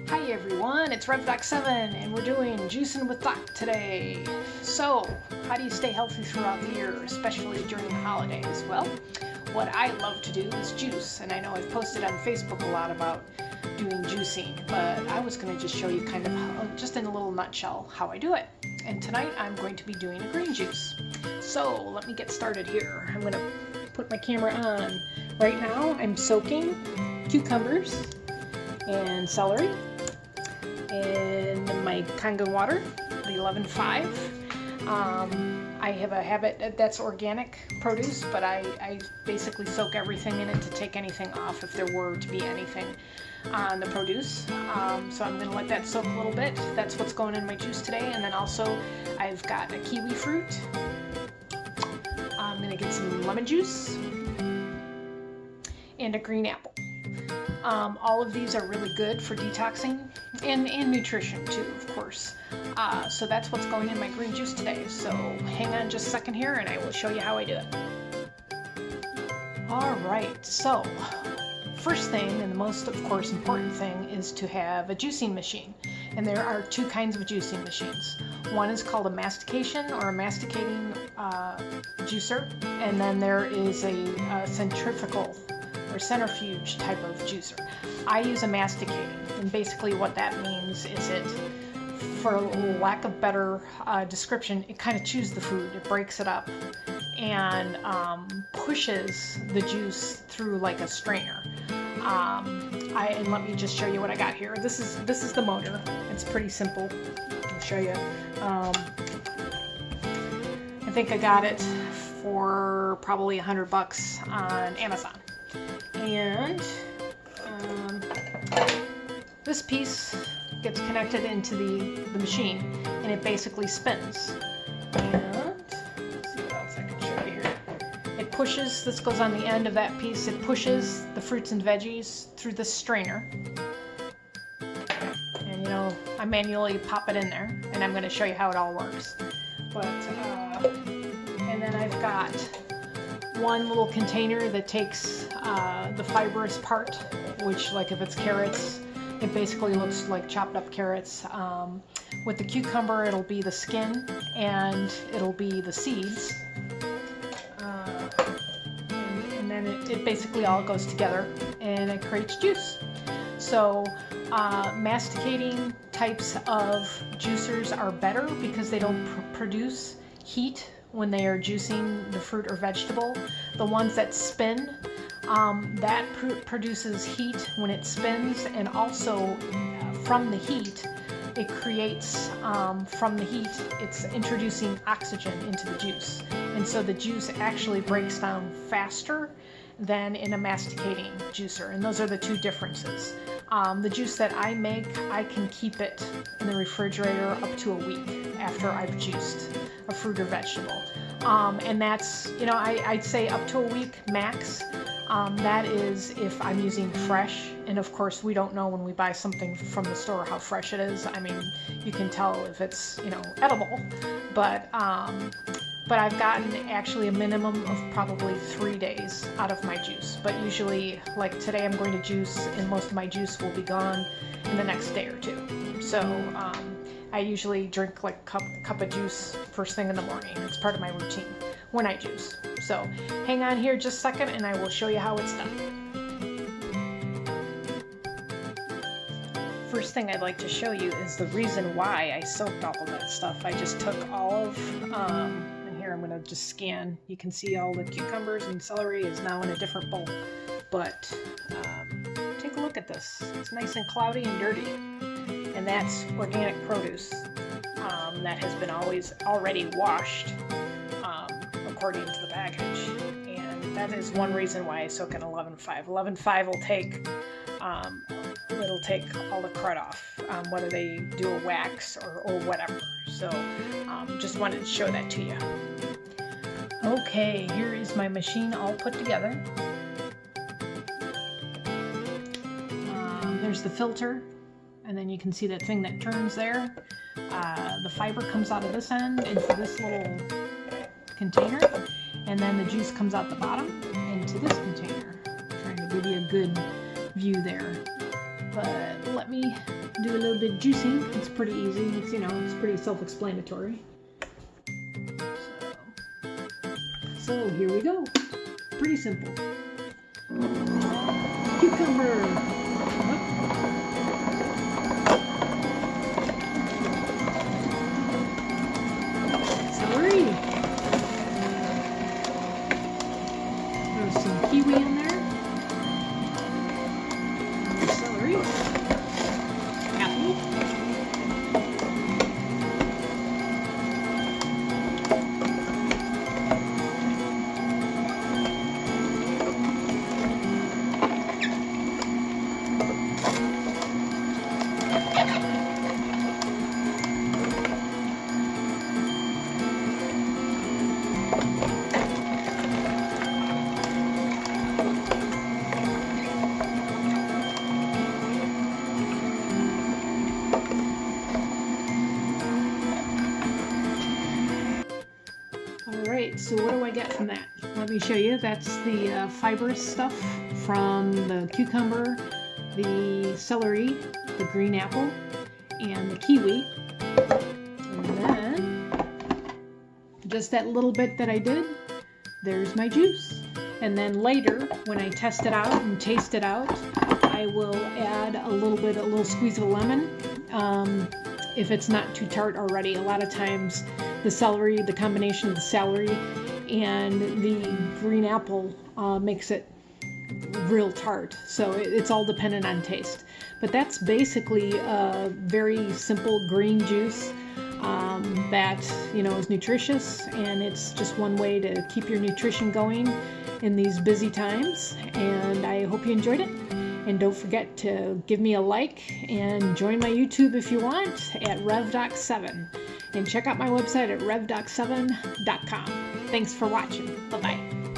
Hi everyone, it's RevDoc7 and we're doing Juicin' with Doc today. So, how do you stay healthy throughout the year, especially during the holidays? Well, what I love to do is juice, and I know I've posted on Facebook a lot about doing juicing, but I was going to just show you kind of just in a little nutshell how I do it. And tonight I'm going to be doing a green juice. So, let me get started here. I'm going to put my camera on. Right now I'm soaking cucumbers and celery in my Kangen water, the 11.5. I have a habit that's organic produce, but I basically soak everything in it to take anything off if there were to be anything on the produce. So I'm going to let that soak a little bit. That's what's going in my juice today. And then also I've got a kiwi fruit. I'm going to get some lemon juice and a green apple. All of these are really good for detoxing and nutrition too, of course. So that's what's going in my green juice today. So hang on just a second here and I will show you how I do it. Alright, so first thing and the most, of course, important thing is to have a juicing machine. And there are two kinds of juicing machines. One is called a mastication or a masticating juicer, and then there is a centrifugal or centrifuge type of juicer. I use a masticating, and basically what that means is it, for lack of better description, it kind of chews the food, it breaks it up, and pushes the juice through like a strainer. And let me just show you what I got here. This is the motor. It's pretty simple. I'll show you. I think I got it for probably $100 on Amazon. And this piece gets connected into the machine, and it basically spins. And let's see what else I can show you here. It pushes, this goes on the end of that piece, it pushes the fruits and veggies through the strainer. And you know, I manually pop it in there, and I'm going to show you how it all works. But, and then I've got one little container that takes the fibrous part, which, like if it's carrots, it basically looks like chopped up carrots. With the cucumber, it'll be the skin and it'll be the seeds. And then it basically all goes together and it creates juice. So masticating types of juicers are better because they don't produce heat when they are juicing the fruit or vegetable. The ones that spin, that produces heat when it spins, and also from the heat, it creates, from the heat, it's introducing oxygen into the juice. And so the juice actually breaks down faster than in a masticating juicer. And those are the two differences. The juice that I make, I can keep it in the refrigerator up to a week after I've juiced a fruit or vegetable. And that's, you know, I'd say up to a week max. That is if I'm using fresh, and of course we don't know when we buy something from the store how fresh it is. I mean, you can tell if it's, you know, edible, but I've gotten actually a minimum of probably 3 days out of my juice. But usually, like today I'm going to juice, and most of my juice will be gone in the next day or two. So I usually drink like a cup of juice first thing in the morning. It's part of my routine when I juice. So hang on here just a second and I will show you how it's done. First thing I'd like to show you is the reason why I soaked all of that stuff. I just took olive, and here I'm going to just scan. You can see all the cucumbers and celery is now in a different bowl. But take a look at this. It's nice and cloudy and dirty. And that's organic produce that has been already washed according to the package. And that is one reason why I soak in 11.5. 11.5 will take it'll take all the crud off, whether they do a wax or whatever. So just wanted to show that to you. Okay, here is my machine all put together. There's the filter. And then you can see that thing that turns there. The fiber comes out of this end into this little container, and then the juice comes out the bottom into this container. I'm trying to give you a good view there. But let me do a little bit of juicing. It's pretty easy. It's, you know, it's pretty self-explanatory. So here we go. Pretty simple. Cucumber. Celery. There's some kiwi in there. More celery. Apple. Alright, so what do I get from that? Let me show you. That's the fibrous stuff from the cucumber, the celery, the green apple, and the kiwi. And then, just that little bit that I did, there's my juice. And then later, when I test it out and taste it out, I will add a little squeeze of a lemon. If it's not too tart already. A lot of times the celery, the combination of the celery and the green apple makes it real tart. So it's all dependent on taste. But that's basically a very simple green juice that, you know, is nutritious, and it's just one way to keep your nutrition going in these busy times. And I hope you enjoyed it. And don't forget to give me a like and join my YouTube if you want at RevDoc7. And check out my website at RevDoc7.com. Thanks for watching. Bye-bye.